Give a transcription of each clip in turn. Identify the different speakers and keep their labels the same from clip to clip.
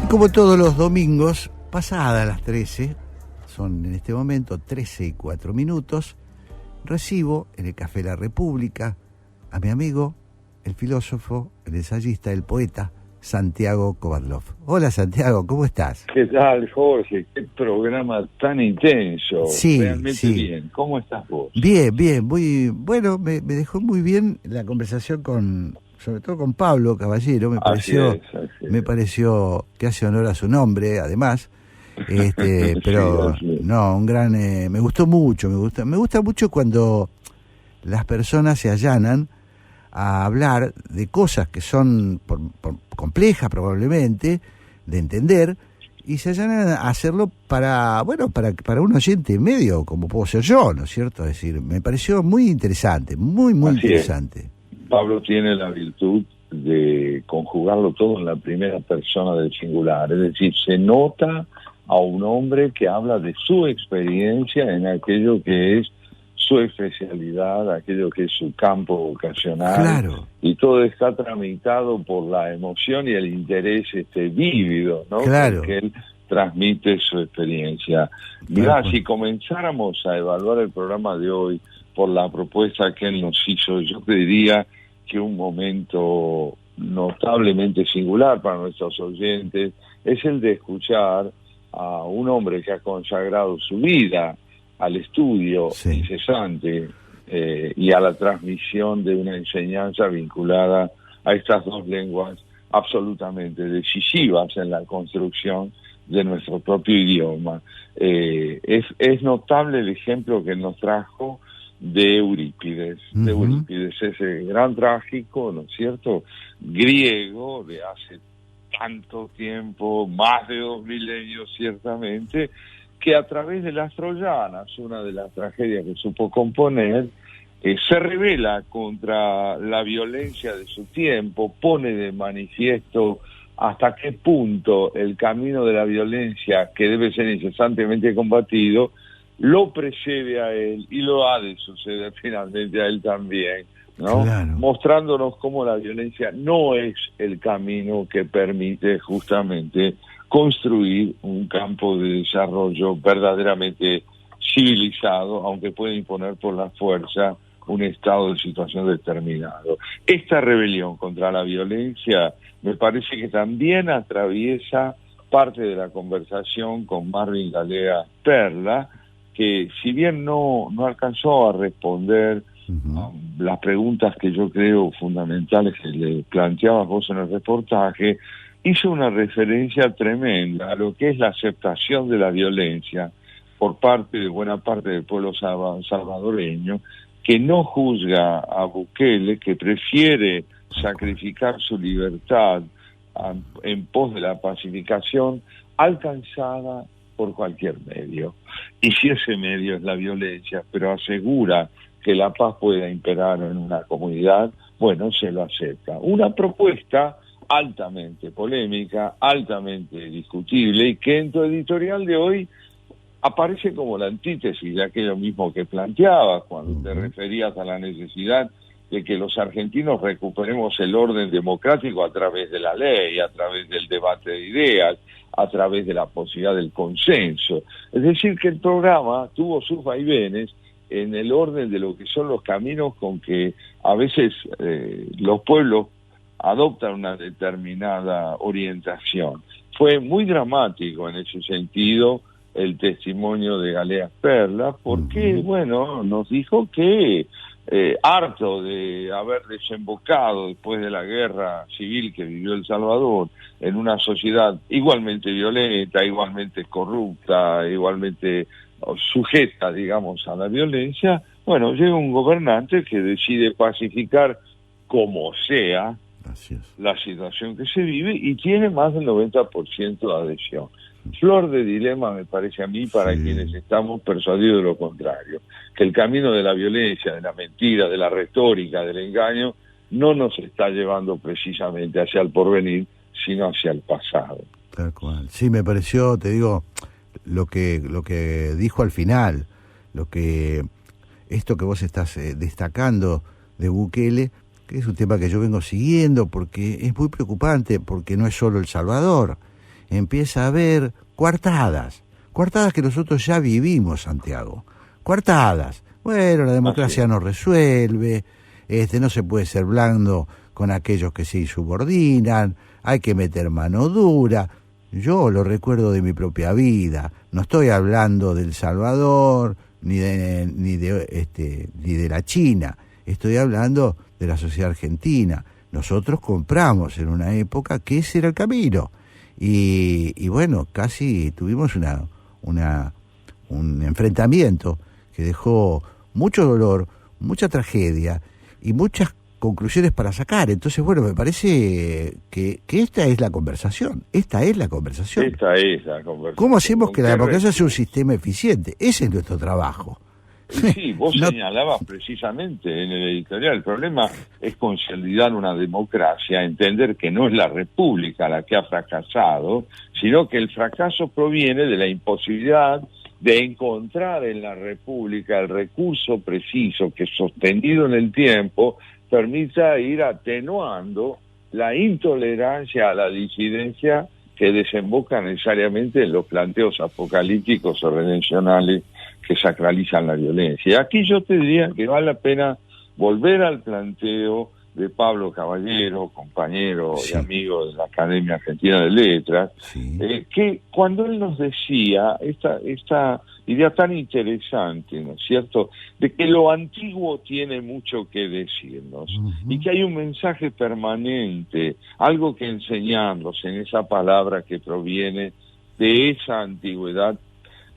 Speaker 1: como todos los domingos, pasadas las 13, son en este momento 13:04, recibo en el Café La República a mi amigo, el filósofo, el ensayista, el poeta, Santiago Kovadlov. Hola Santiago, ¿cómo estás?
Speaker 2: ¿Qué tal, Jorge? Qué programa tan intenso.
Speaker 1: Sí,
Speaker 2: realmente
Speaker 1: sí.
Speaker 2: Bien. ¿Cómo estás vos?
Speaker 1: Bien, muy bueno, me dejó muy bien la conversación sobre todo con Pablo Caballero, me pareció que hace honor a su nombre, además, pero
Speaker 2: sí.
Speaker 1: no, un gran, me gustó mucho, me gusta mucho cuando las personas se allanan a hablar de cosas que son complejas probablemente de entender y se allanan a hacerlo para un oyente medio como puedo ser yo, ¿no es cierto? Es decir, me pareció muy interesante, muy
Speaker 2: Así
Speaker 1: interesante.
Speaker 2: Pablo tiene la virtud de conjugarlo todo en la primera persona del singular, es decir, se nota a un hombre que habla de su experiencia en aquello que es su especialidad, aquello que es su campo vocacional,
Speaker 1: claro.
Speaker 2: Y todo está tramitado por la emoción y el interés vívido, ¿no?
Speaker 1: Claro.
Speaker 2: Porque él transmite su experiencia. Mirá, si comenzáramos a evaluar el programa de hoy por la propuesta que él nos hizo, yo te diría que un momento notablemente singular para nuestros oyentes es el de escuchar a un hombre que ha consagrado su vida al estudio incesante y a la transmisión de una enseñanza vinculada a estas dos lenguas absolutamente decisivas en la construcción de nuestro propio idioma. Es notable el ejemplo que nos trajo de Eurípides, ese gran trágico, ¿no es cierto?, griego de hace tanto tiempo, más de 2 milenios ciertamente, que a través de las troyanas, una de las tragedias que supo componer, se revela contra la violencia de su tiempo, pone de manifiesto hasta qué punto el camino de la violencia, que debe ser incesantemente combatido, lo precede a él y lo ha de suceder finalmente a él también, ¿no?
Speaker 1: Claro.
Speaker 2: Mostrándonos cómo la violencia no es el camino que permite justamente construir un campo de desarrollo verdaderamente civilizado, aunque puede imponer por la fuerza un estado de situación determinado. Esta rebelión contra la violencia me parece que también atraviesa parte de la conversación con Marvin Galea Perla, que si bien no alcanzó a responder las preguntas que yo creo fundamentales que le planteabas vos en el reportaje, hizo una referencia tremenda a lo que es la aceptación de la violencia por parte de buena parte del pueblo salvadoreño, que no juzga a Bukele, que prefiere sacrificar su libertad en pos de la pacificación alcanzada por cualquier medio. Y si ese medio es la violencia, pero asegura que la paz pueda imperar en una comunidad, bueno, se lo acepta. Una propuesta altamente polémica, altamente discutible, y que en tu editorial de hoy aparece como la antítesis de aquello mismo que planteabas cuando te referías a la necesidad de que los argentinos recuperemos el orden democrático a través de la ley, a través del debate de ideas, a través de la posibilidad del consenso. Es decir, que el programa tuvo sus vaivenes en el orden de lo que son los caminos con que a veces los pueblos adoptan una determinada orientación. Fue muy dramático en ese sentido el testimonio de Galea Perla, porque, bueno, nos dijo que harto de haber desembocado después de la guerra civil que vivió El Salvador en una sociedad igualmente violenta, igualmente corrupta, igualmente sujeta, digamos, a la violencia, bueno, llega un gobernante que decide pacificar como sea la situación que se vive y tiene más del 90% de adhesión. Flor de dilema, me parece a mí, para quienes estamos persuadidos de lo contrario, que el camino de la violencia, de la mentira, de la retórica, del engaño, no nos está llevando precisamente hacia el porvenir, sino hacia el pasado.
Speaker 1: Tal cual. Sí, me pareció, te digo, lo que dijo al final, esto que vos estás destacando de Bukele, que es un tema que yo vengo siguiendo porque es muy preocupante, porque no es solo El Salvador, empieza a haber coartadas que nosotros ya vivimos, Santiago. Coartadas. Bueno, la democracia no resuelve, no se puede ser blando con aquellos que se insubordinan, hay que meter mano dura. Yo lo recuerdo de mi propia vida, no estoy hablando de El Salvador ni de la China, estoy hablando de la sociedad argentina. Nosotros compramos en una época que ese era el camino y bueno, casi tuvimos un enfrentamiento que dejó mucho dolor, mucha tragedia y muchas conclusiones para sacar. Entonces, bueno, me parece que esta es la conversación. ¿Cómo hacemos que la democracia sea un sistema eficiente? Ese es nuestro trabajo.
Speaker 2: Sí, vos señalabas precisamente en el editorial, el problema es consolidar una democracia, entender que no es la república la que ha fracasado, sino que el fracaso proviene de la imposibilidad de encontrar en la república el recurso preciso que, sostenido en el tiempo, permita ir atenuando la intolerancia a la disidencia que desemboca necesariamente en los planteos apocalípticos o redencionales que sacralizan la violencia. Y aquí yo te diría que vale la pena volver al planteo de Pablo Caballero, compañero y amigo de la Academia Argentina de Letras, que cuando él nos decía esta idea tan interesante, ¿no es cierto?, de que lo antiguo tiene mucho que decirnos y que hay un mensaje permanente, algo que enseñarnos en esa palabra que proviene de esa antigüedad,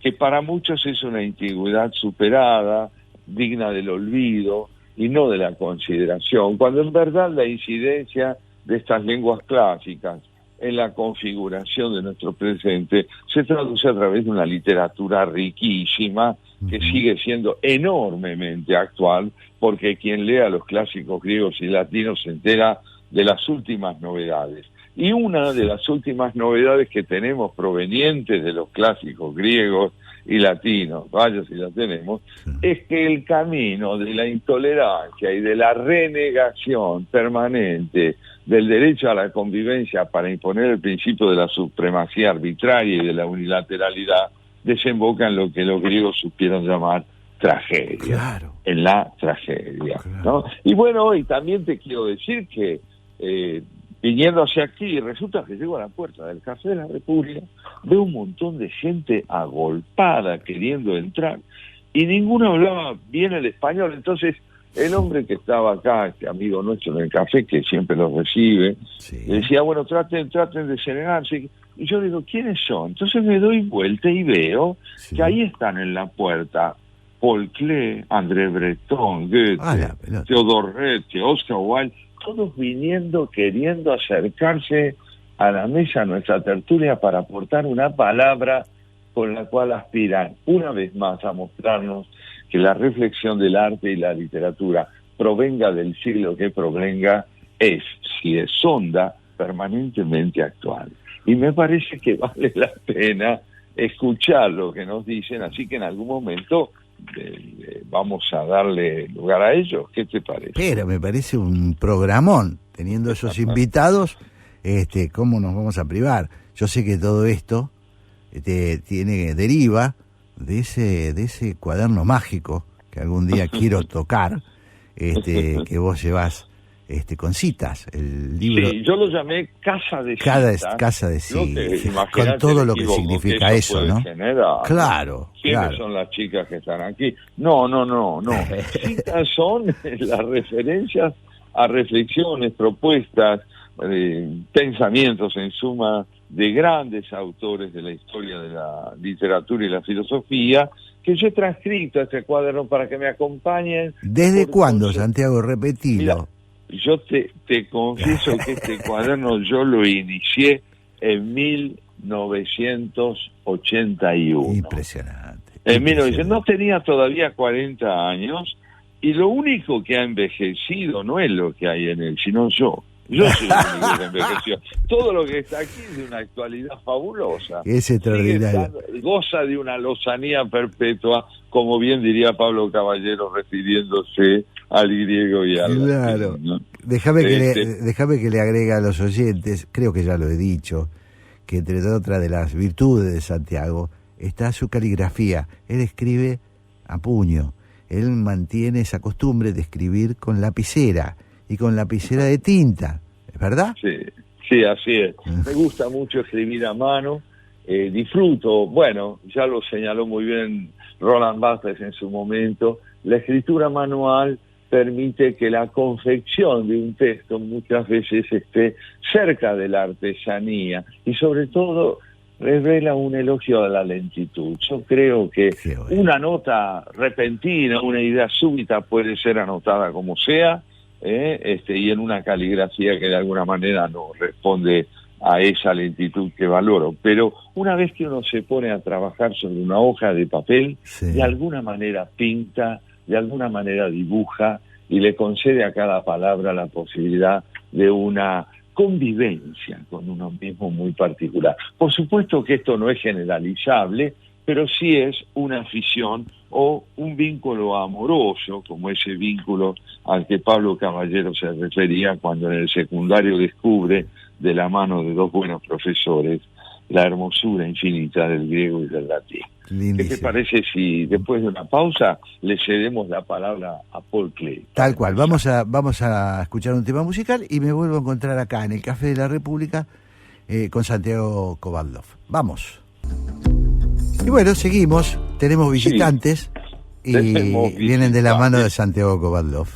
Speaker 2: que para muchos es una antigüedad superada, digna del olvido, y no de la consideración, cuando en verdad la incidencia de estas lenguas clásicas en la configuración de nuestro presente se traduce a través de una literatura riquísima que sigue siendo enormemente actual, porque quien lea los clásicos griegos y latinos se entera de las últimas novedades. Y una de las últimas novedades que tenemos provenientes de los clásicos griegos y latinos, vaya si la tenemos, es que el camino de la intolerancia y de la renegación permanente del derecho a la convivencia para imponer el principio de la supremacía arbitraria y de la unilateralidad desemboca en lo que los griegos supieron llamar tragedia, en la tragedia, ¿no? Y bueno, hoy también te quiero decir que viniendo hacia aquí, resulta que llego a la puerta del Café de la República, veo un montón de gente agolpada queriendo entrar y ninguno hablaba bien el español. Entonces el hombre que estaba acá, este amigo nuestro en el café, que siempre los recibe, le decía, bueno, traten de serenarse. Y yo digo, ¿quiénes son? Entonces me doy vuelta y veo que ahí están en la puerta Paul Klee, André Breton, Goethe, Theodor Retzke, Oscar Wilde, todos viniendo, queriendo acercarse a la mesa, a nuestra tertulia, para aportar una palabra con la cual aspiran una vez más a mostrarnos que la reflexión del arte y la literatura, provenga del siglo que provenga, si es honda, permanentemente actual. Y me parece que vale la pena escuchar lo que nos dicen, así que en algún momento vamos a darle lugar a ellos. ¿Qué te parece?
Speaker 1: Pero me parece un programón, teniendo esos invitados, ¿cómo nos vamos a privar? Yo sé que todo esto deriva de ese cuaderno mágico que algún día quiero tocar, que vos llevás con citas, el libro.
Speaker 2: Sí, yo lo llamé Casa de Citas.
Speaker 1: Casa de Citas, con todo lo que significa eso, ¿no?
Speaker 2: Generar,
Speaker 1: claro.
Speaker 2: ¿Quiénes son las chicas que están aquí? No. Citas son las referencias a reflexiones, propuestas, pensamientos, en suma, de grandes autores de la historia de la literatura y la filosofía, que yo he transcrito a este cuaderno para que me acompañen.
Speaker 1: ¿Desde cuándo, Santiago? Repetilo.
Speaker 2: Mira, yo te confieso que este cuaderno yo lo inicié en 1981.
Speaker 1: Impresionante.
Speaker 2: En 1900, no tenía todavía 40 años, y lo único que ha envejecido no es lo que hay en él, sino yo. Yo soy el único que envejeció. Todo lo que está aquí es de una actualidad fabulosa.
Speaker 1: Es extraordinario.
Speaker 2: Goza de una lozanía perpetua, como bien diría Pablo Caballero refiriéndose al griego y al
Speaker 1: latín, ¿no? Déjame que le agregue a los oyentes, creo que ya lo he dicho, que entre otras de las virtudes de Santiago está su caligrafía. Él escribe a puño, él mantiene esa costumbre de escribir con lapicera y con lapicera de tinta, ¿es verdad?
Speaker 2: Sí, sí, así es. Me gusta mucho escribir a mano, disfruto, bueno, ya lo señaló muy bien Roland Barthes en su momento, la escritura manual permite que la confección de un texto muchas veces esté cerca de la artesanía y sobre todo revela un elogio a la lentitud. Yo creo que una nota repentina, una idea súbita puede ser anotada como sea, y en una caligrafía que de alguna manera no responde a esa lentitud que valoro. Pero una vez que uno se pone a trabajar sobre una hoja de papel, de alguna manera pinta, de alguna manera dibuja y le concede a cada palabra la posibilidad de una convivencia con uno mismo muy particular. Por supuesto que esto no es generalizable, pero sí es una afición o un vínculo amoroso, como ese vínculo al que Pablo Caballero se refería cuando en el secundario descubre, de la mano de dos buenos profesores, la hermosura infinita del griego y del latín. Lindísimo. ¿Qué te parece si después de una pausa le cedemos la palabra a Paul Klee?
Speaker 1: Tal cual, vamos a escuchar un tema musical y me vuelvo a encontrar acá en el Café de la República con Santiago Kovaldov. Vamos. Y bueno, seguimos, tenemos visitantes y vienen de la mano de Santiago Kovaldov.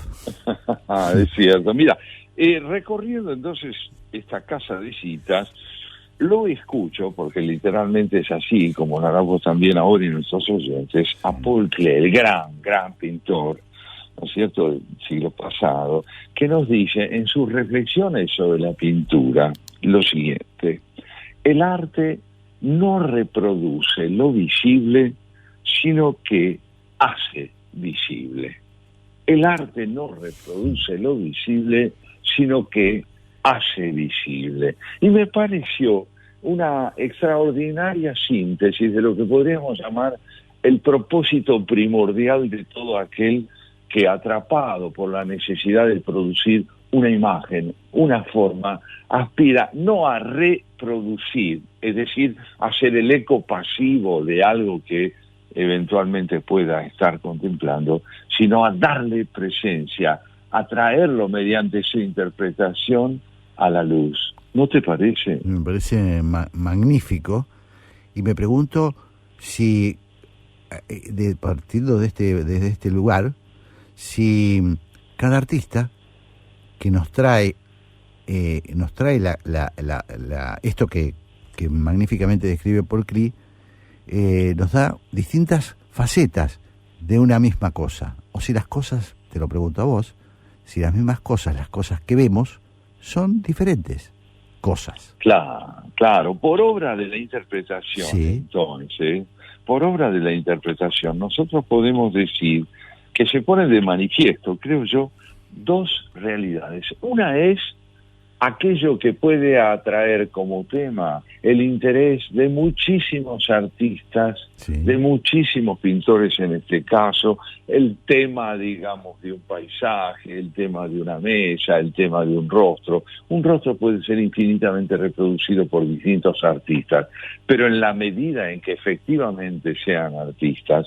Speaker 2: Es cierto, mira, recorriendo entonces esta casa de citas, lo escucho, porque literalmente es así, como lo haremos también ahora y nuestros oyentes, a Paul Klee, el gran pintor, ¿no es cierto?, del siglo pasado, que nos dice en sus reflexiones sobre la pintura lo siguiente: el arte no reproduce lo visible, sino que hace visible. El arte no reproduce lo visible, sino que hace visible. Y me pareció una extraordinaria síntesis de lo que podríamos llamar el propósito primordial de todo aquel que, atrapado por la necesidad de producir una imagen, una forma, aspira no a reproducir, es decir, a ser el eco pasivo de algo que eventualmente pueda estar contemplando, sino a darle presencia, a traerlo mediante su interpretación a la luz. ¿No te parece?
Speaker 1: Me parece magnífico, y me pregunto si, partiendo desde este lugar, si cada artista que nos trae esto que magníficamente describe Paul Klee, nos da distintas facetas de una misma cosa, o si las cosas, te lo pregunto a vos, si las mismas cosas, las cosas que vemos, son diferentes cosas.
Speaker 2: Claro, por obra de la interpretación,
Speaker 1: sí.
Speaker 2: Entonces, por obra de la interpretación, nosotros podemos decir que se ponen de manifiesto, creo yo, dos realidades. Una es aquello que puede atraer como tema el interés de muchísimos artistas, sí, de muchísimos pintores en este caso, el tema, digamos, de un paisaje, el tema de una mesa, el tema de un rostro. Un rostro puede ser infinitamente reproducido por distintos artistas, pero en la medida en que efectivamente sean artistas,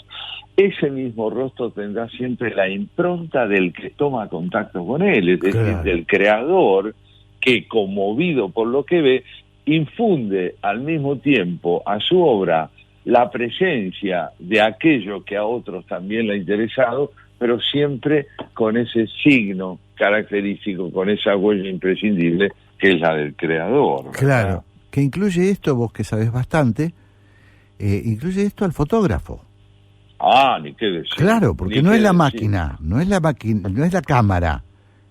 Speaker 2: ese mismo rostro tendrá siempre la impronta del que toma contacto con él, es decir, del creador, que, conmovido por lo que ve, infunde al mismo tiempo a su obra la presencia de aquello que a otros también le ha interesado, pero siempre con ese signo característico, con esa huella imprescindible que es la del creador, ¿verdad?
Speaker 1: Claro, que incluye esto, vos que sabés bastante, incluye esto al fotógrafo.
Speaker 2: Ni qué decir.
Speaker 1: Claro, porque no es la máquina, no es la cámara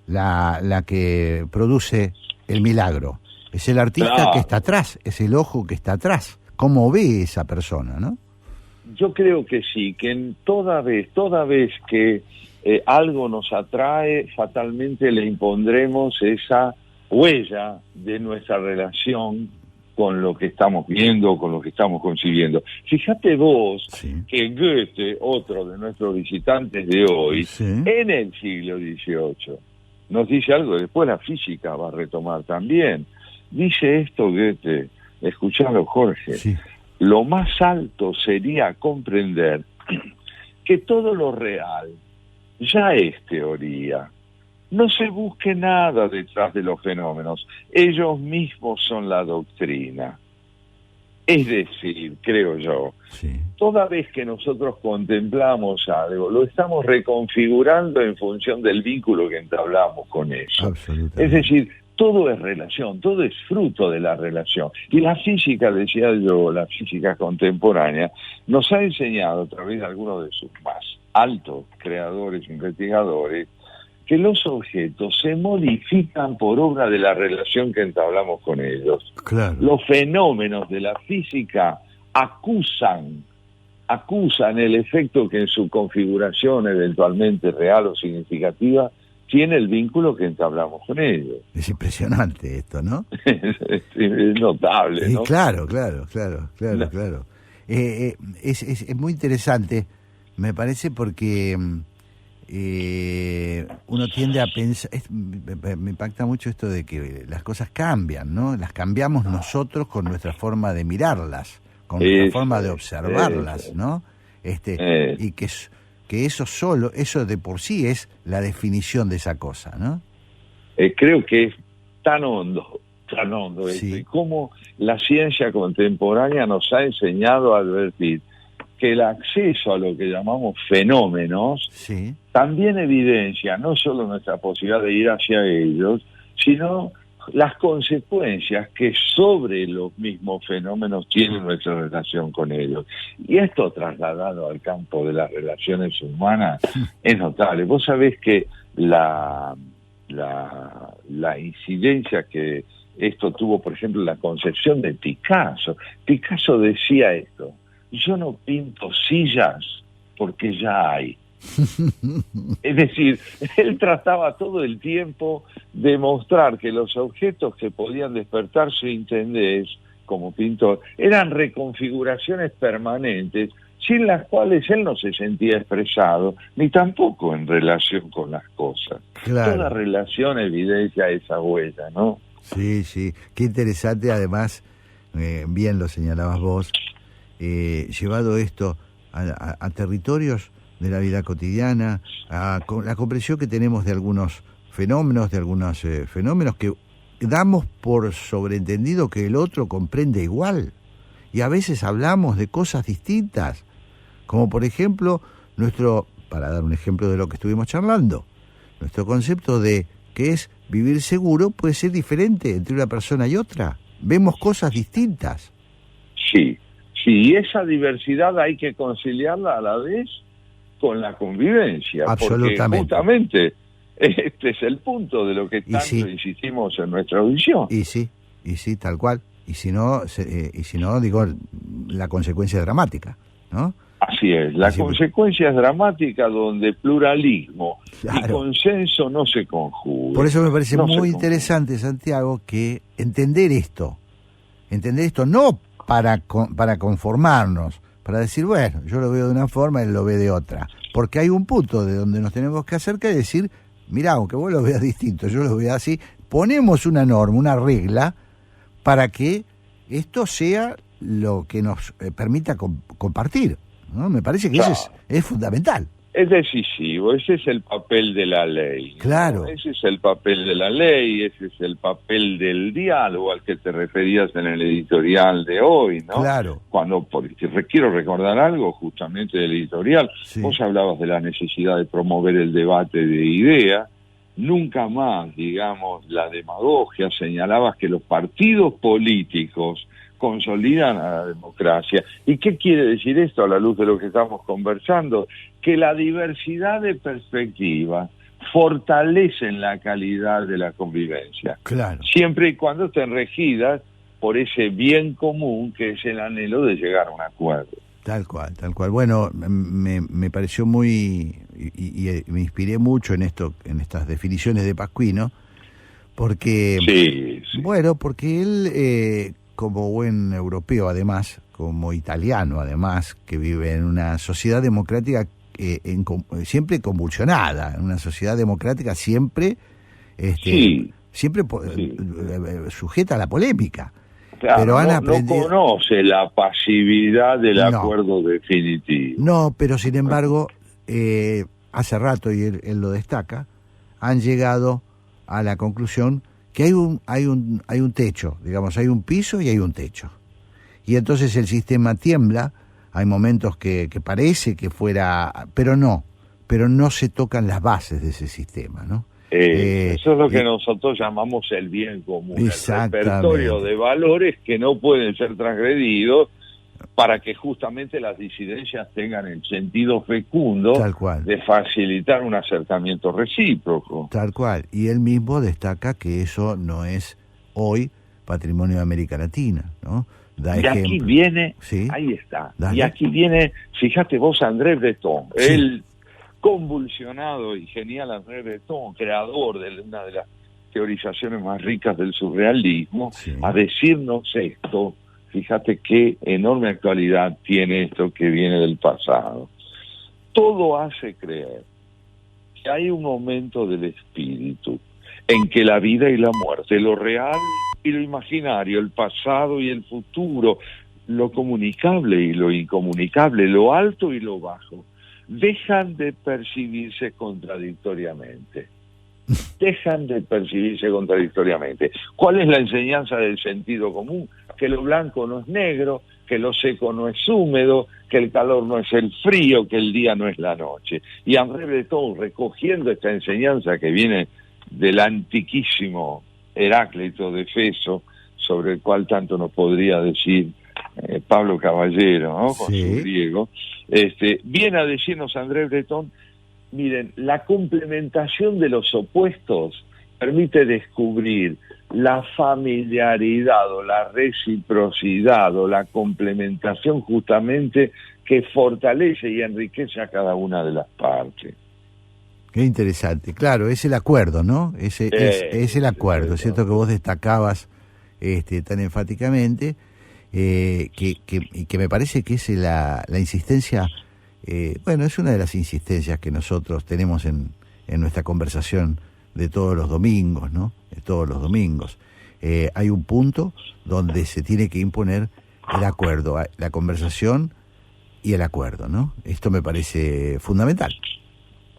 Speaker 1: la que produce el milagro. Es el artista que está atrás, es el ojo que está atrás. ¿Cómo ve esa persona, no?
Speaker 2: Yo creo que sí, que en toda vez que algo nos atrae, fatalmente le impondremos esa huella de nuestra relación con lo que estamos viendo, con lo que estamos concibiendo. Fíjate vos, sí, que Goethe, otro de nuestros visitantes de hoy, sí, en el siglo XVIII, nos dice algo, después la física va a retomar también. Dice esto Goethe: escuchalo, Jorge,
Speaker 1: Sí.
Speaker 2: lo más alto sería comprender que todo lo real ya es teoría. No se busque nada detrás de los fenómenos, ellos mismos son la doctrina. Es decir, creo yo,
Speaker 1: Sí.
Speaker 2: toda vez que nosotros contemplamos algo, lo estamos reconfigurando en función del vínculo que entablamos con eso.
Speaker 1: Absolutamente.
Speaker 2: Es decir, todo es relación, todo es fruto de la relación. Y la física, decía yo, la física contemporánea, nos ha enseñado a través de algunos de sus más altos creadores, investigadores, que los objetos se modifican por obra de la relación que entablamos con ellos.
Speaker 1: Claro.
Speaker 2: Los fenómenos de la física acusan el efecto que en su configuración eventualmente real o significativa tiene el vínculo que entablamos con ellos.
Speaker 1: Es impresionante esto, ¿no?
Speaker 2: Es notable, ¿no?
Speaker 1: Claro. Es muy interesante, me parece, porque uno tiende a pensar, me impacta mucho esto de que las cosas cambian, ¿no? Las cambiamos nosotros con nuestra forma de mirarlas, con nuestra forma de observarlas, ¿no? Y que eso de por sí es la definición de esa cosa, ¿no?
Speaker 2: Creo que es tan hondo
Speaker 1: Sí.
Speaker 2: esto, y cómo la ciencia contemporánea nos ha enseñado a advertir que el acceso a lo que llamamos fenómenos
Speaker 1: Sí.
Speaker 2: también evidencia no solo nuestra posibilidad de ir hacia ellos, sino las consecuencias que sobre los mismos fenómenos tiene nuestra relación con ellos. Y esto trasladado al campo de las relaciones humanas es notable. Vos sabés que la incidencia que esto tuvo, por ejemplo, en la concepción de Picasso. Picasso decía esto: yo no pinto sillas porque ya hay. Es decir, él trataba todo el tiempo de mostrar que los objetos que podían despertar su interés como pintor eran reconfiguraciones permanentes, sin las cuales él no se sentía expresado, ni tampoco en relación con las cosas.
Speaker 1: Claro.
Speaker 2: Toda relación evidencia esa huella, ¿no?
Speaker 1: Sí. Qué interesante, además, bien lo señalabas vos, llevado esto a territorios de la vida cotidiana, con la comprensión que tenemos de algunos fenómenos, que damos por sobreentendido que el otro comprende igual, y a veces hablamos de cosas distintas, como por ejemplo para dar un ejemplo de lo que estuvimos charlando, nuestro concepto de qué es vivir seguro puede ser diferente entre una persona y otra, vemos cosas distintas.
Speaker 2: Sí, y esa diversidad hay que conciliarla a la vez con la convivencia.
Speaker 1: Absolutamente.
Speaker 2: Porque justamente este es el punto de lo que tanto insistimos en nuestra audición.
Speaker 1: Y sí, tal cual. Y si no, digo, la consecuencia es dramática, ¿no?
Speaker 2: Así es, la consecuencia es dramática, donde pluralismo y consenso no se conjugan.
Speaker 1: Por eso me parece muy interesante, Santiago, que entender esto no para conformarnos, para decir, bueno, yo lo veo de una forma, él lo ve de otra, porque hay un punto de donde nos tenemos que acercar y decir, mirá, aunque vos lo veas distinto, yo lo veo así, ponemos una norma, una regla, para que esto sea lo que nos permita compartir, ¿no? Me parece que eso es fundamental.
Speaker 2: Es decisivo, ese es el papel de la ley.
Speaker 1: Claro.
Speaker 2: ¿No? Ese es el papel de la ley, ese es el papel del diálogo al que te referías en el editorial de hoy, ¿no?
Speaker 1: Claro.
Speaker 2: Quiero recordar algo justamente del editorial.
Speaker 1: Sí.
Speaker 2: Vos hablabas de la necesidad de promover el debate de ideas. Nunca más, digamos, la demagogia. Señalabas que los partidos políticos consolidan a la democracia. ¿Y qué quiere decir esto a la luz de lo que estamos conversando? Que la diversidad de perspectivas fortalecen la calidad de la convivencia.
Speaker 1: Claro.
Speaker 2: Siempre y cuando estén regidas por ese bien común que es el anhelo de llegar a un acuerdo.
Speaker 1: Tal cual. Bueno, me pareció muy... Y me inspiré mucho en estas definiciones de Pasquino, porque...
Speaker 2: Sí.
Speaker 1: Bueno, porque él... como buen europeo, además, como italiano, además, que vive en una sociedad democrática siempre convulsionada, en una sociedad democrática siempre sujeta a la polémica.
Speaker 2: Claro,
Speaker 1: pero han
Speaker 2: no
Speaker 1: aprendido...
Speaker 2: conoce la pasividad del
Speaker 1: No.
Speaker 2: acuerdo definitivo.
Speaker 1: No, pero sin embargo, hace rato, y él lo destaca, han llegado a la conclusión que hay un techo, digamos, hay un piso y hay un techo. Y entonces el sistema tiembla, hay momentos que parece que fuera, pero no se tocan las bases de ese sistema, ¿no?
Speaker 2: Eso es lo que nosotros llamamos el bien común, el repertorio de valores que no pueden ser transgredidos para que justamente las disidencias tengan el sentido fecundo de facilitar un acercamiento recíproco.
Speaker 1: Tal cual, y él mismo destaca que eso no es hoy patrimonio de América Latina, ¿no?
Speaker 2: Y aquí viene, ¿sí? Ahí está, y aquí viene, fíjate vos, André Breton, sí. El convulsionado y genial André Breton, creador de una de las teorizaciones más ricas del surrealismo, sí. A decirnos esto. Fíjate qué enorme actualidad tiene esto que viene del pasado. Todo hace creer que hay un momento del espíritu en que la vida y la muerte, lo real y lo imaginario, el pasado y el futuro, lo comunicable y lo incomunicable, lo alto y lo bajo, dejan de percibirse contradictoriamente. Dejan de percibirse contradictoriamente. ¿Cuál es la enseñanza del sentido común? Que lo blanco no es negro, que lo seco no es húmedo, que el calor no es el frío, que el día no es la noche. Y André Breton, recogiendo esta enseñanza que viene del antiquísimo Heráclito de Efeso, sobre el cual tanto nos podría decir Pablo Caballero, ¿no? Con sí. Su griego, viene a decirnos André Breton: miren, la complementación de los opuestos permite descubrir la familiaridad o la reciprocidad o la complementación justamente que fortalece y enriquece a cada una de las partes.
Speaker 1: Qué interesante. Claro, es el acuerdo, ¿no? Es el acuerdo, es cierto que vos destacabas tan enfáticamente, y que me parece que es la insistencia. Bueno, es una de las insistencias que nosotros tenemos en nuestra conversación de todos los domingos, ¿no? De todos los domingos. Hay un punto donde se tiene que imponer el acuerdo, la conversación y el acuerdo, ¿no? Esto me parece fundamental.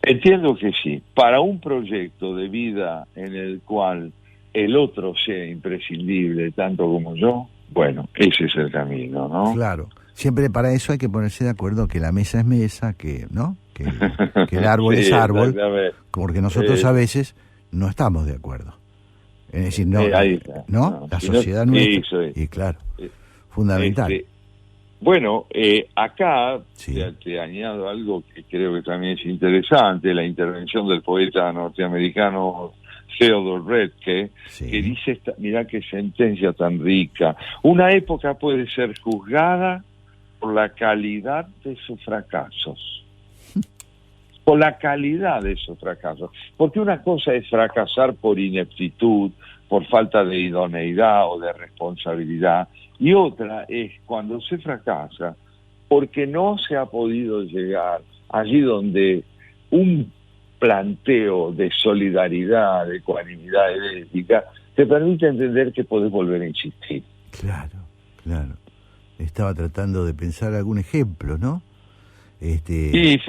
Speaker 2: Entiendo que sí. Para un proyecto de vida en el cual el otro sea imprescindible tanto como yo, bueno, ese es el camino, ¿no?
Speaker 1: Claro. Siempre para eso hay que ponerse de acuerdo que la mesa es mesa, que ¿no? Que el árbol sí, es árbol, porque nosotros a veces no estamos de acuerdo. Es decir, no, ¿no? La sociedad nuestra. Y claro, fundamental.
Speaker 2: Bueno, acá sí. te añado algo que creo que también es interesante, la intervención del poeta norteamericano Theodore Redke, sí. Que dice, mirá qué sentencia tan rica: una época puede ser juzgada por la calidad de sus fracasos. Por la calidad de esos fracasos. Porque una cosa es fracasar por ineptitud, por falta de idoneidad o de responsabilidad, y otra es cuando se fracasa porque no se ha podido llegar allí donde un planteo de solidaridad, de ecuanimidad, de ética, te permite entender que podés volver a insistir.
Speaker 1: Claro, claro. Estaba tratando de pensar algún ejemplo, ¿no?
Speaker 2: Sí,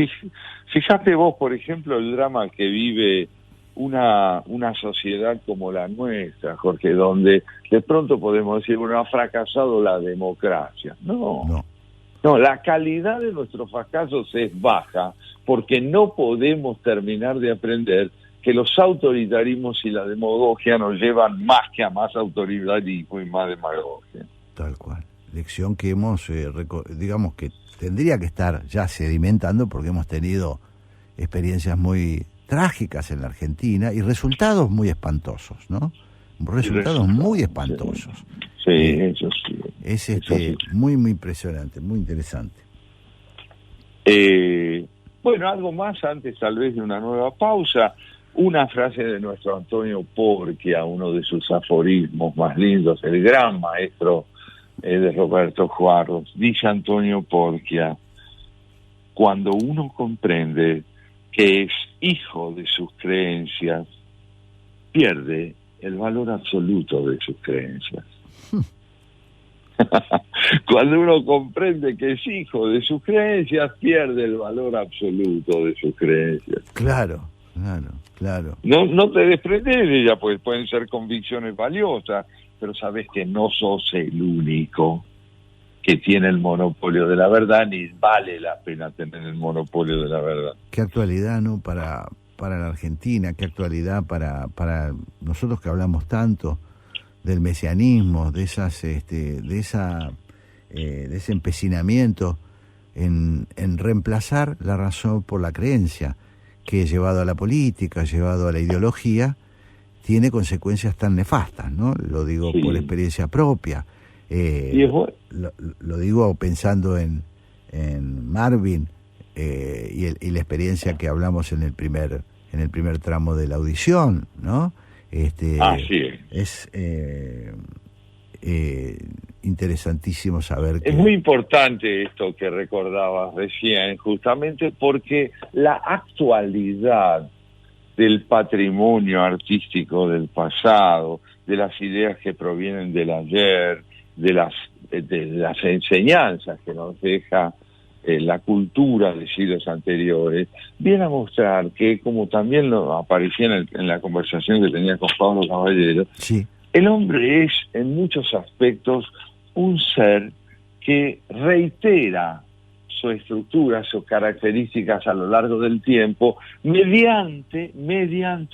Speaker 2: fíjate vos, por ejemplo, el drama que vive una sociedad como la nuestra, Jorge, donde de pronto podemos decir, bueno, ha fracasado la democracia. No, la calidad de nuestros fracasos es baja, porque no podemos terminar de aprender que los autoritarismos y la demagogia nos llevan más que a más autoritarismo y más demagogia.
Speaker 1: Tal cual. Lección que hemos, digamos que tendría que estar ya sedimentando, porque hemos tenido experiencias muy trágicas en la Argentina y resultados muy espantosos, ¿no? Resultados muy espantosos.
Speaker 2: Sí, eso sí.
Speaker 1: Es muy, muy impresionante, muy interesante.
Speaker 2: Bueno, algo más antes tal vez de una nueva pausa. Una frase de nuestro Antonio Porquia, uno de sus aforismos más lindos, el gran maestro de Roberto Juarros. Dice Antonio Porquia: cuando uno comprende que es hijo de sus creencias, pierde el valor absoluto de sus creencias. Cuando uno comprende que es hijo de sus creencias, pierde el valor absoluto de sus creencias.
Speaker 1: Claro, claro, claro.
Speaker 2: No te desprendes de ellas, pues pueden ser convicciones valiosas, pero sabes que no sos el único que tiene el monopolio de la verdad, ni vale la pena tener el monopolio de la verdad.
Speaker 1: Qué actualidad, ¿no? Para la Argentina, qué actualidad para nosotros que hablamos tanto del mesianismo, de ese empecinamiento en reemplazar la razón por la creencia, que llevado a la política, llevado a la ideología, tiene consecuencias tan nefastas, ¿no? Lo digo por experiencia propia.
Speaker 2: Y es bueno.
Speaker 1: Lo digo pensando en Marvin y la experiencia que hablamos en el primer tramo de la audición, ¿no?
Speaker 2: Así
Speaker 1: es interesantísimo saber que...
Speaker 2: Es muy importante esto que recordabas recién, justamente porque la actualidad del patrimonio artístico del pasado, de las ideas que provienen del ayer, de las enseñanzas que nos deja la cultura de siglos anteriores, viene a mostrar que, como también lo aparecía en la conversación que tenía con Pablo Caballero,
Speaker 1: sí,
Speaker 2: el hombre es en muchos aspectos un ser que reitera su estructura, sus características a lo largo del tiempo, mediante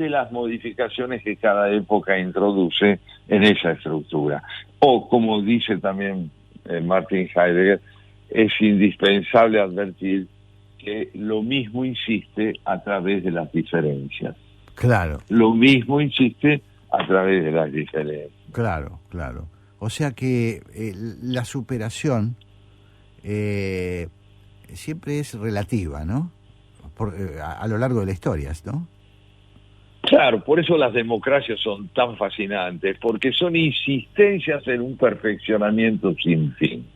Speaker 2: las modificaciones que cada época introduce en esa estructura. O, como dice también Martin Heidegger, es indispensable advertir que lo mismo insiste a través de las diferencias.
Speaker 1: Claro.
Speaker 2: Lo mismo insiste a través de las diferencias.
Speaker 1: Claro, claro. O sea que la superación siempre es relativa, ¿no? A lo largo de la historia, ¿no?
Speaker 2: Claro, por eso las democracias son tan fascinantes, porque son insistencias en un perfeccionamiento sin fin.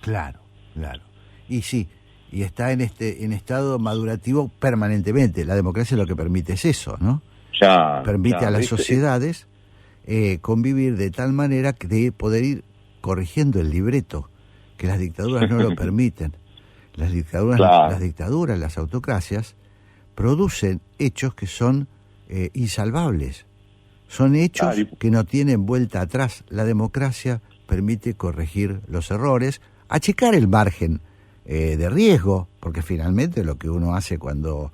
Speaker 1: Claro, claro. Y sí, y está en estado madurativo permanentemente. La democracia lo que permite es eso, ¿no? Permite a las sociedades convivir de tal manera que de poder ir corrigiendo el libreto, que las dictaduras no lo permiten. Las dictaduras, las autocracias, producen hechos que son insalvables. Son hechos que no tienen vuelta atrás. La democracia permite corregir los errores, achicar el margen de riesgo, porque finalmente lo que uno hace cuando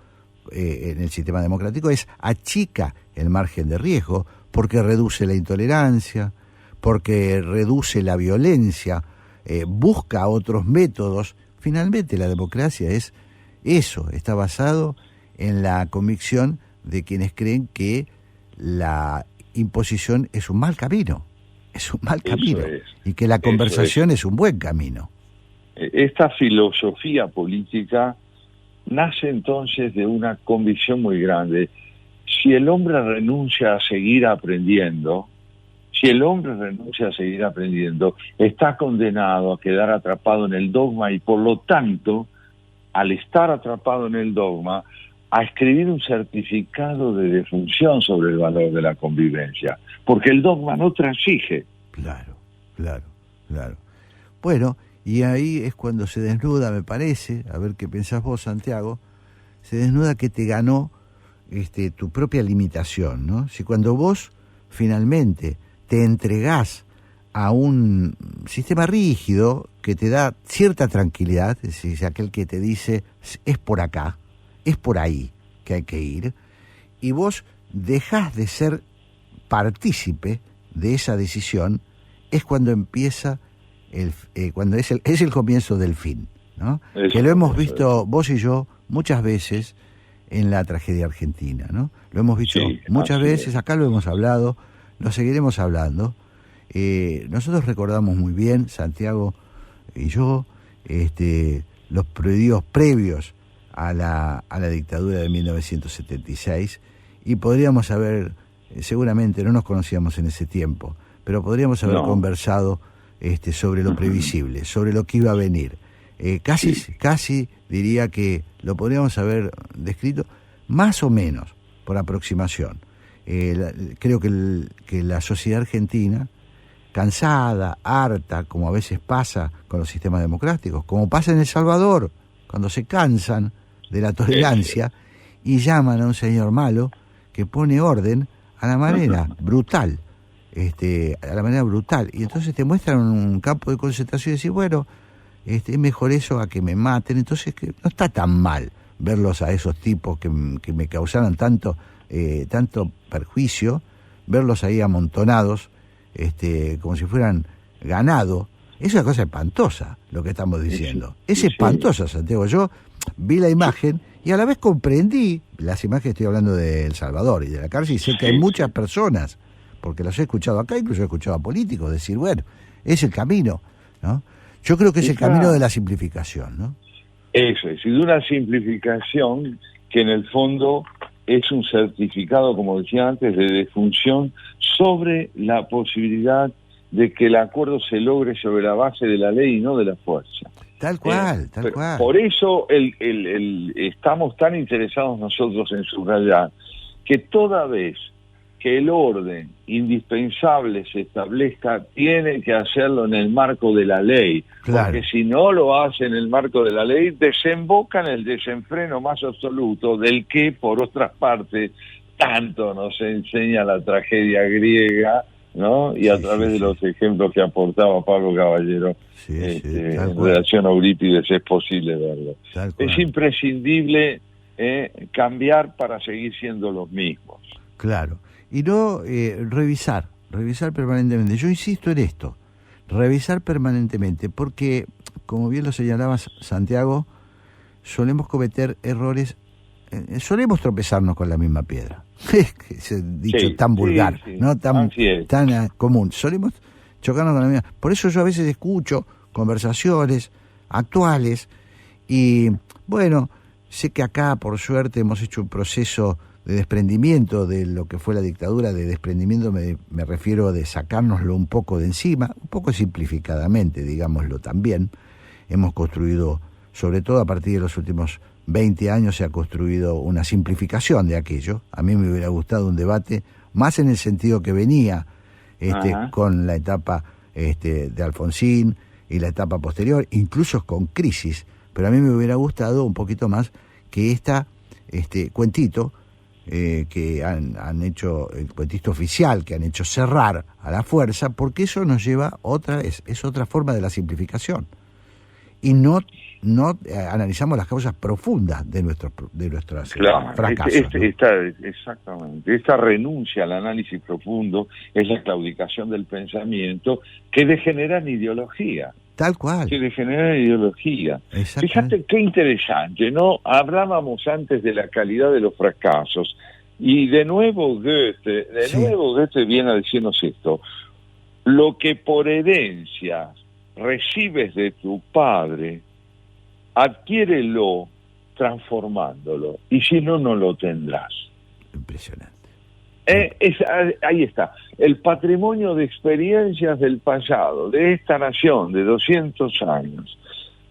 Speaker 1: en el sistema democrático es achica el margen de riesgo, porque reduce la intolerancia, porque reduce la violencia, busca otros métodos. Finalmente la democracia es eso, está basado en la convicción de quienes creen que la imposición es un mal camino, y que la conversación es un buen camino.
Speaker 2: Esta filosofía política nace entonces de una convicción muy grande. Si el hombre renuncia a seguir aprendiendo, está condenado a quedar atrapado en el dogma y, por lo tanto, al estar atrapado en el dogma, a escribir un certificado de defunción sobre el valor de la convivencia, porque el dogma no transige.
Speaker 1: Claro. Bueno, y ahí es cuando se desnuda, me parece, a ver qué pensás vos, Santiago, se desnuda que te ganó tu propia limitación, ¿no? Si cuando vos finalmente te entregás a un sistema rígido que te da cierta tranquilidad, es decir, aquel que te dice es por acá, es por ahí que hay que ir, y vos dejás de ser partícipe de esa decisión, es cuando empieza cuando es el comienzo del fin, ¿no? Que lo hemos visto vos y yo muchas veces en la tragedia argentina, ¿no? Lo hemos visto muchas veces, acá lo hemos hablado, lo seguiremos hablando. Nosotros recordamos muy bien, Santiago y yo, los periodos previos a la dictadura de 1976, y podríamos haber, seguramente no nos conocíamos en ese tiempo, pero podríamos haber conversado sobre lo previsible, sobre lo que iba a venir. Casi diría que lo podríamos haber descrito más o menos por aproximación. Creo que la sociedad argentina cansada, harta, como a veces pasa con los sistemas democráticos, como pasa en El Salvador, cuando se cansan de la tolerancia y llaman a un señor malo que pone orden a la manera brutal, a la manera brutal, y entonces te muestran un campo de concentración y decís, bueno, es mejor eso a que me maten. Entonces que no está tan mal verlos a esos tipos que me causaron tanto perjuicio, verlos ahí amontonados, como si fueran ganado. Es una cosa espantosa lo que estamos diciendo. Es espantosa, Santiago. Yo vi la imagen y a la vez comprendí las imágenes. Estoy hablando de El Salvador y de la cárcel, y sé que hay muchas personas, porque las he escuchado acá, incluso he escuchado a políticos decir, bueno, es el camino, ¿no? Yo creo que es el camino de la simplificación, ¿no? Eso es, y de una simplificación que en el fondo es un certificado, como decía antes, de defunción sobre la posibilidad de que el acuerdo se logre sobre la base de la ley y no de la fuerza. Tal cual. Por eso estamos tan interesados nosotros en subrayar que toda vez que el orden indispensable se establezca, tiene que hacerlo en el marco de la ley. Claro. Porque si no lo hace en el marco de la ley, desemboca en el desenfreno más absoluto, del que, por otras partes, tanto nos enseña la tragedia griega, ¿no? Y a través de los ejemplos que aportaba Pablo Caballero en relación a Eurípides, es posible verlo. Es imprescindible cambiar para seguir siendo los mismos. Claro. Y no revisar permanentemente. Yo insisto en esto, revisar permanentemente, porque, como bien lo señalabas, Santiago, solemos cometer errores, solemos tropezarnos con la misma piedra. Ese dicho tan vulgar, ¿no? Tan común. Solemos chocarnos con la misma. Por eso yo a veces escucho conversaciones actuales y, bueno, sé que acá, por suerte, hemos hecho un proceso de desprendimiento de lo que fue la dictadura. De desprendimiento me refiero de sacárnoslo un poco de encima, un poco simplificadamente, digámoslo también. Hemos construido, sobre todo a partir de los últimos 20 años, se ha construido una simplificación de aquello. A mí me hubiera gustado un debate más en el sentido que venía con la etapa de Alfonsín y la etapa posterior, incluso con crisis, pero a mí me hubiera gustado un poquito más que cuentito que han hecho, el cuentista oficial que han hecho cerrar a la fuerza, porque eso nos lleva es otra forma de la simplificación, y no analizamos las causas profundas de nuestros fracasos. Exactamente, esta renuncia al análisis profundo es la claudicación del pensamiento que degenera en ideología. Tal cual. Que degenera en ideología. Fíjate qué interesante, ¿no? Hablábamos antes de la calidad de los fracasos, y de nuevo Goethe viene a decirnos esto: lo que por herencia recibes de tu padre, adquiérelo transformándolo, y si no, no lo tendrás. Impresionante. Ahí está, el patrimonio de experiencias del pasado, de esta nación, de 200 años,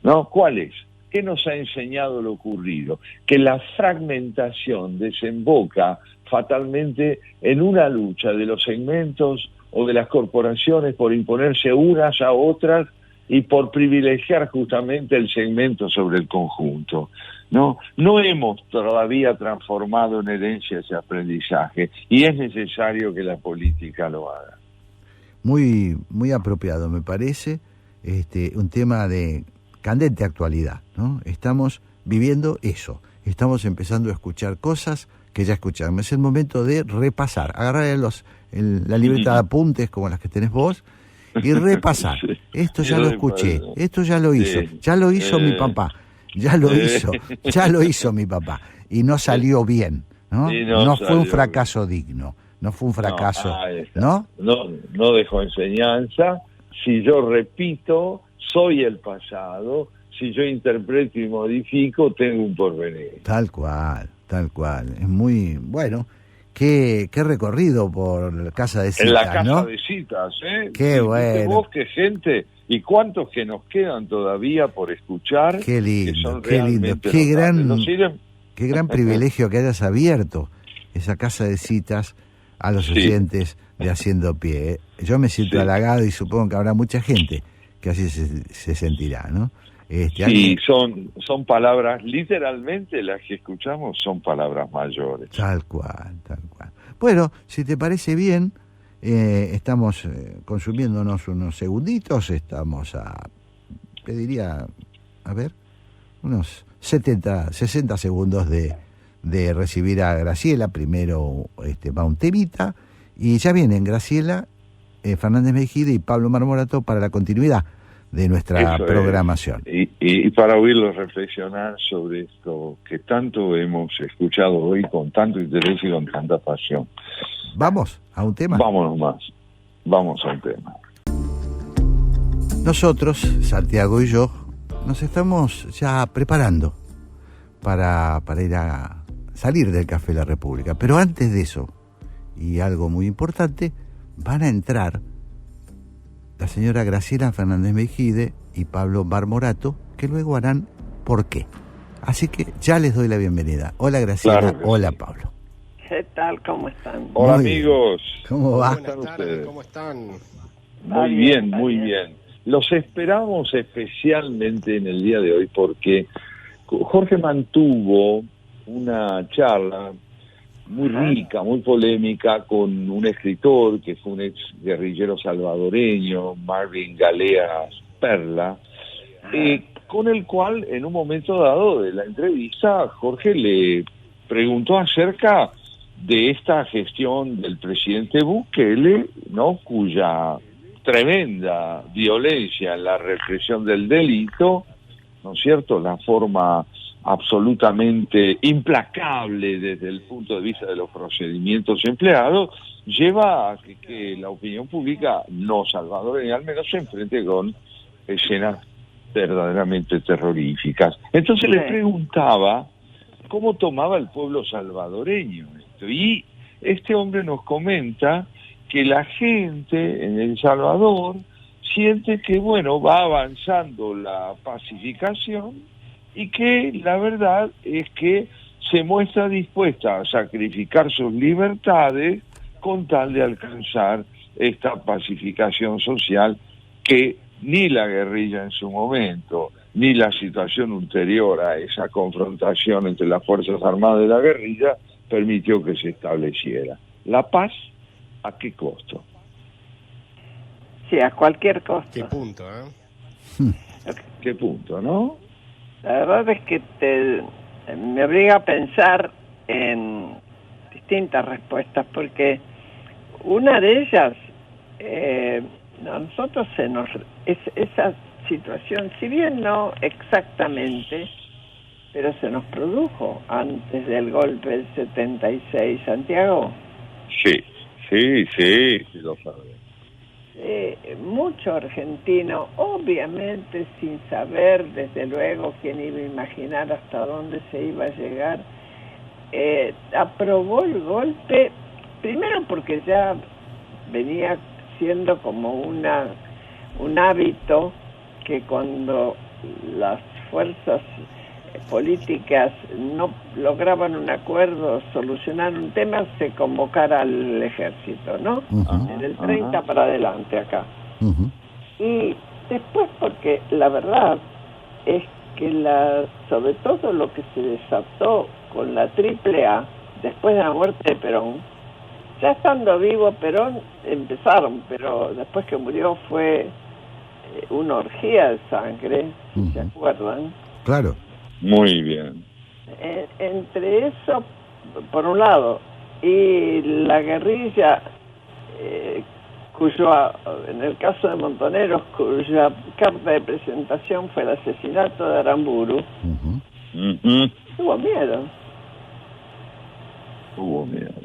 Speaker 1: ¿no? ¿Cuál es? ¿Qué nos ha enseñado lo ocurrido? Que la fragmentación desemboca fatalmente en una lucha de los segmentos o de las corporaciones por imponerse unas a otras y por privilegiar justamente el segmento sobre el conjunto. No hemos todavía transformado en herencia ese aprendizaje, y es necesario que la política lo haga. Muy, muy apropiado, me parece, un tema de candente actualidad, ¿no? Estamos viviendo eso, estamos empezando a escuchar cosas que ya escuchamos. Es el momento de repasar, agarrar la libreta de apuntes como las que tenés vos y repasar. Esto ya lo escuché, esto ya lo hizo mi papá. Ya lo hizo mi papá, y no salió bien, ¿no? No fue un fracaso digno, no fue un fracaso, ¿no? No dejó enseñanza. Si yo repito, soy el pasado. Si yo interpreto y modifico, tengo un porvenir. Tal cual. Es muy bueno. Qué recorrido por Casa de Citas, en la Casa, ¿no? De Citas, ¿eh? Qué bueno. Vos, qué gente, y cuántos que nos quedan todavía por escuchar. Qué lindo, qué lindo. Qué gran privilegio que hayas abierto esa Casa de Citas a los oyentes de Haciendo Pie. Yo me siento halagado y supongo que habrá mucha gente que así se sentirá, ¿no?
Speaker 2: Sí, son palabras, literalmente las que escuchamos son palabras mayores.
Speaker 1: Tal cual, tal cual. Bueno, si te parece bien, estamos consumiéndonos unos segunditos, estamos te diría, a ver, unos 60 segundos de recibir a Graciela. Primero va un temita, y ya vienen Graciela Fernández Mejide y Pablo Marmorato para la continuidad de nuestra programación.
Speaker 2: Y para oírlos reflexionar sobre esto que tanto hemos escuchado hoy con tanto interés y con tanta pasión.
Speaker 1: ¿Vamos a un tema?
Speaker 2: Vámonos más. Vamos a un tema.
Speaker 1: Nosotros, Santiago y yo, nos estamos ya preparando para ir a salir del Café La República. Pero antes de eso, y algo muy importante, van a entrar la señora Graciela Fernández Mejide y Pablo Marmorato, que luego harán ¿Por qué? Así que ya les doy la bienvenida. Hola Graciela,
Speaker 2: claro
Speaker 1: hola
Speaker 2: sí.
Speaker 1: Pablo.
Speaker 3: ¿Qué tal? ¿Cómo están?
Speaker 2: Hola
Speaker 1: Muy
Speaker 2: amigos.
Speaker 1: ¿Cómo va?
Speaker 4: Buenas tardes, ¿cómo están?
Speaker 2: Muy bien, muy bien. Los esperamos especialmente en el día de hoy porque Jorge mantuvo una charla muy rica, muy polémica con un escritor que fue un ex guerrillero salvadoreño, Marvin Galeas Perla, con el cual en un momento dado de la entrevista Jorge le preguntó acerca de esta gestión del presidente Bukele, ¿no?, cuya tremenda violencia en la represión del delito, ¿no es cierto?, la forma absolutamente implacable desde el punto de vista de los procedimientos empleados, lleva a que la opinión pública no salvadoreña al menos se enfrente con escenas verdaderamente terroríficas. Entonces le preguntaba cómo tomaba el pueblo salvadoreño esto, y este hombre nos comenta que la gente en El Salvador siente que, bueno, va avanzando la pacificación y que la verdad es que se muestra dispuesta a sacrificar sus libertades con tal de alcanzar esta pacificación social que ni la guerrilla en su momento, ni la situación ulterior a esa confrontación entre las Fuerzas Armadas y la guerrilla permitió que se estableciera. La paz, ¿a qué costo?
Speaker 3: Sí, a cualquier costo.
Speaker 4: ¿Qué punto,
Speaker 2: ¿Qué punto, no?
Speaker 3: La verdad es que me obliga a pensar en distintas respuestas, porque una de ellas, a nosotros esa situación, si bien no exactamente, pero se nos produjo antes del golpe del 76, Santiago.
Speaker 2: Sí, lo sabemos.
Speaker 3: Mucho argentino, obviamente sin saber, desde luego, quién iba a imaginar hasta dónde se iba a llegar, aprobó el golpe, primero porque ya venía siendo como un hábito que cuando las fuerzas políticas no lograban un acuerdo, solucionar un tema, se convocara al ejército, ¿no? En el 30 para adelante acá. Y después porque la verdad es que sobre todo lo que se desató con la AAA, después de la muerte de Perón, ya estando vivo Perón empezaron, pero después que murió fue una orgía de sangre, ¿se acuerdan?
Speaker 1: Claro.
Speaker 2: Muy bien.
Speaker 3: Entre eso, por un lado, y la guerrilla, en el caso de Montoneros, cuya carta de presentación fue el asesinato de Aramburu, tuvo miedo.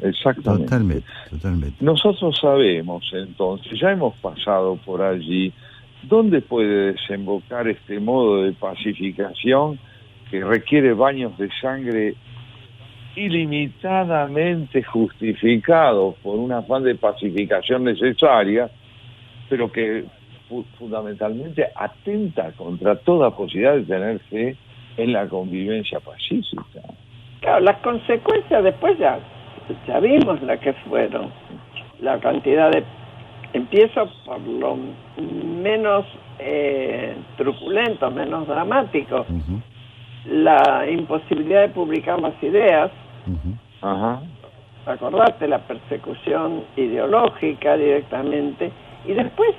Speaker 2: Exactamente.
Speaker 1: Totalmente.
Speaker 2: Nosotros sabemos, entonces, ya hemos pasado por allí, ¿dónde puede desembocar este modo de pacificación que requiere baños de sangre ilimitadamente justificados por un afán de pacificación necesaria, pero que fundamentalmente atenta contra toda posibilidad de tener fe en la convivencia pacífica? Claro,
Speaker 3: las consecuencias después ya vimos las que fueron. la cantidad de... Empiezo por lo menos truculento, menos dramático.
Speaker 1: Ujú,
Speaker 3: La imposibilidad de publicar las ideas.
Speaker 1: ujú.
Speaker 2: Ajá.
Speaker 3: Acordate, la persecución ideológica directamente. Y después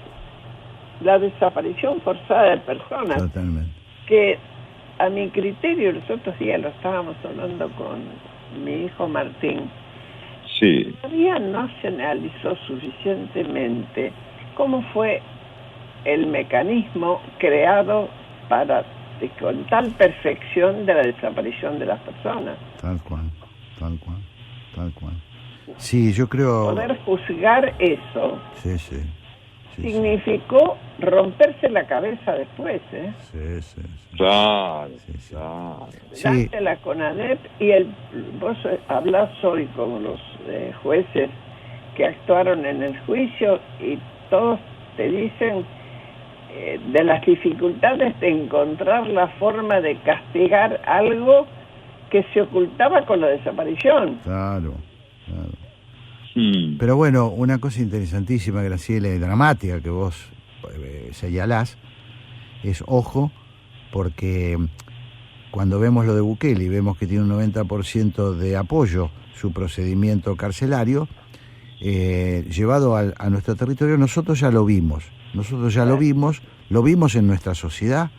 Speaker 3: la desaparición forzada de personas
Speaker 1: Totalmente.
Speaker 3: que, a mi criterio, los otros días lo estábamos hablando con mi hijo Martín,
Speaker 2: Sí.
Speaker 3: todavía no se analizó suficientemente cómo fue el mecanismo creado para con tal perfección de la desaparición de las personas.
Speaker 1: Tal cual, tal cual, tal cual. Sí, yo creo...
Speaker 3: Poder juzgar eso
Speaker 1: Sí, sí. Sí,
Speaker 3: significó romperse la cabeza después, ¿eh?
Speaker 1: sí, sí, sí.
Speaker 2: Claro,
Speaker 1: Sí, sí.
Speaker 2: claro.
Speaker 1: Sí.
Speaker 3: Dante la CONADEP y vos hablás hoy con los jueces que actuaron en el juicio y todos te dicen de las dificultades de encontrar la forma de castigar algo que se ocultaba con la desaparición.
Speaker 1: Claro, claro.
Speaker 2: Mm.
Speaker 1: Pero bueno, una cosa interesantísima, Graciela, y dramática que vos señalás, es ojo, porque cuando vemos lo de Bukele y vemos que tiene un 90% de apoyo su procedimiento carcelario, llevado a nuestro territorio, nosotros ya lo vimos. Nosotros ya lo vimos en nuestra sociedad,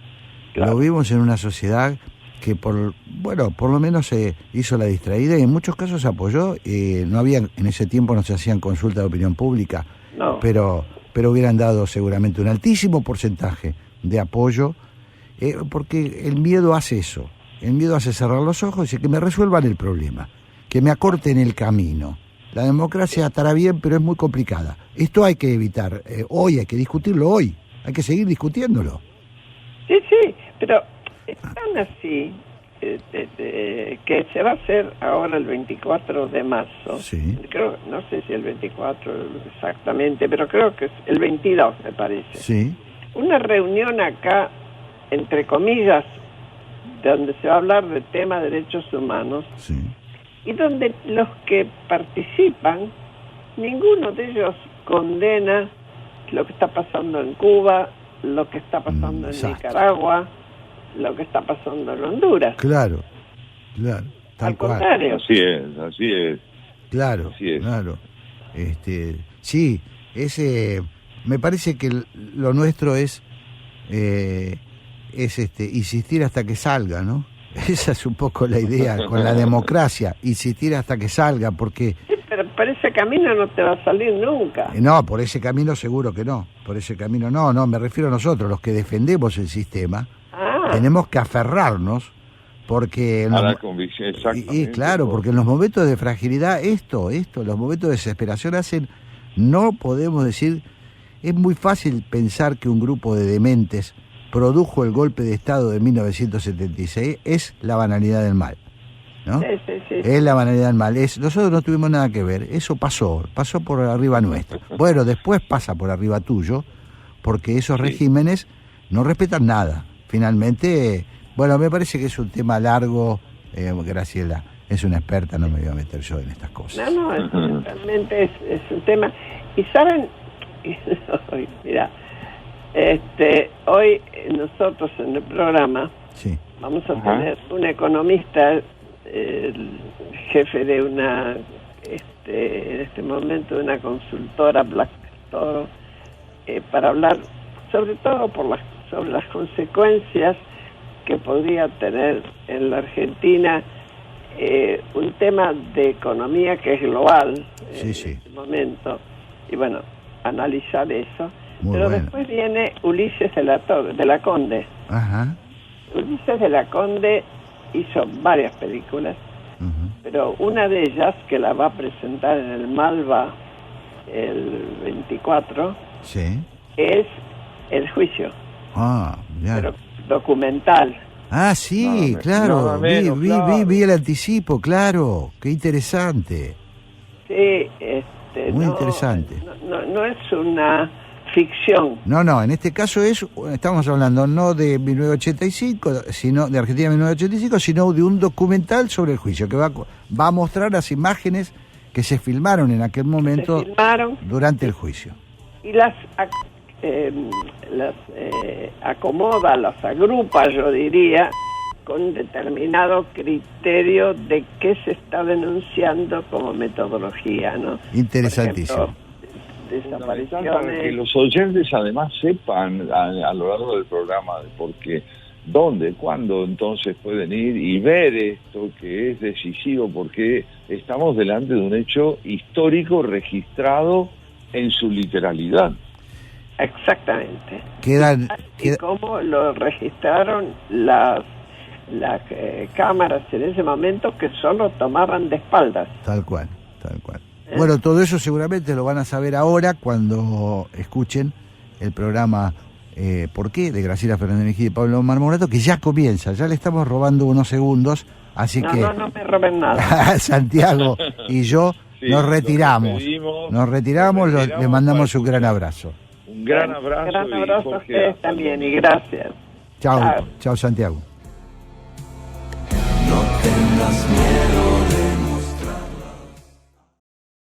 Speaker 3: Claro.
Speaker 1: lo vimos en una sociedad que por lo menos hizo la distraída y en muchos casos apoyó. No había, en ese tiempo no se hacían consultas de opinión pública,
Speaker 3: No.
Speaker 1: pero hubieran dado seguramente un altísimo porcentaje de apoyo, porque el miedo hace eso. El miedo hace cerrar los ojos y que me resuelvan el problema, que me acorten el camino. La democracia estará bien, pero es muy complicada. Esto hay que evitar. Hoy hay que discutirlo hoy. Hay que seguir discutiéndolo.
Speaker 3: Sí, pero están así, que se va a hacer ahora el 24 de marzo.
Speaker 1: Sí.
Speaker 3: Creo, no sé si el 24 exactamente, pero creo que es el 22, me parece.
Speaker 1: Sí.
Speaker 3: Una reunión acá, entre comillas, donde se va a hablar de tema de derechos humanos,
Speaker 1: Sí.
Speaker 3: y donde los que participan, ninguno de ellos condena lo que está pasando en Cuba, lo que está pasando en
Speaker 1: Exacto.
Speaker 3: Nicaragua, lo que está pasando en Honduras.
Speaker 1: Claro. Tal
Speaker 3: Al
Speaker 1: cual.
Speaker 3: contrario,
Speaker 2: Así es.
Speaker 1: Claro,
Speaker 2: Así es.
Speaker 1: claro. Sí, me parece que lo nuestro es insistir hasta que salga, ¿no? Esa es un poco la idea con la democracia, insistir hasta que salga, porque
Speaker 3: sí, pero por ese camino no te va a salir nunca.
Speaker 1: no, por ese camino seguro que no, por ese camino no, me refiero a nosotros, los que defendemos el sistema, tenemos que aferrarnos, porque
Speaker 2: A la convicción, exactamente.
Speaker 1: y claro, porque en los momentos de fragilidad, los momentos de desesperación no podemos decir, es muy fácil pensar que un grupo de dementes produjo el golpe de Estado de 1976, es la banalidad del mal, ¿no?
Speaker 3: Sí.
Speaker 1: Es la banalidad del mal, nosotros no tuvimos nada que ver, eso pasó por arriba nuestro. Bueno, después pasa por arriba tuyo, porque esos regímenes no respetan nada. Finalmente, bueno, me parece que es un tema largo, Graciela es una experta, no me voy a meter yo en estas cosas.
Speaker 3: No, realmente es un tema. Y saben, mira, hoy nosotros en el programa
Speaker 1: Sí.
Speaker 3: vamos a tener un economista, el jefe de una, en este momento, de una consultora Black Toro, para hablar sobre todo sobre las consecuencias que podría tener en la Argentina un tema de economía que es global en este momento, y bueno, analizar eso.
Speaker 1: Muy
Speaker 3: pero
Speaker 1: bueno.
Speaker 3: después viene Ulises de la Conde.
Speaker 1: Ajá.
Speaker 3: Ulises de la Conde hizo varias películas, pero una de ellas, que la va a presentar en el Malva el 24,
Speaker 1: Sí.
Speaker 3: es El Juicio,
Speaker 1: Ya.
Speaker 3: pero documental.
Speaker 1: Sí,
Speaker 2: Nada
Speaker 1: claro,
Speaker 2: menos, claro.
Speaker 1: vi el anticipo, claro, qué interesante.
Speaker 3: Sí,
Speaker 1: Muy interesante.
Speaker 3: No es una ficción.
Speaker 1: No, en este caso estamos hablando no de 1985, sino de Argentina 1985, sino de un documental sobre el juicio, que va a mostrar las imágenes que se filmaron en aquel momento durante el juicio.
Speaker 3: Y las acomoda, las agrupa, yo diría, con determinado criterio de qué se está denunciando como metodología, ¿no?
Speaker 1: Interesantísimo.
Speaker 2: Para que los oyentes además sepan a lo largo del programa de por qué, dónde, cuándo entonces pueden ir y ver esto que es decisivo, porque estamos delante de un hecho histórico registrado en su literalidad.
Speaker 3: Exactamente.
Speaker 1: Y
Speaker 3: cómo lo registraron las cámaras en ese momento, que solo tomaban de espaldas.
Speaker 1: Tal cual. Bueno, todo eso seguramente lo van a saber ahora cuando escuchen el programa ¿Por qué? De Graciela Fernández Mejía y Pablo Marmorato, que ya comienza, ya le estamos robando unos segundos, así que...
Speaker 3: No me roben nada.
Speaker 1: Santiago y yo nos retiramos, le mandamos un gran abrazo.
Speaker 2: Un gran abrazo.
Speaker 3: Un gran abrazo a ustedes también, y gracias.
Speaker 1: Chao Santiago.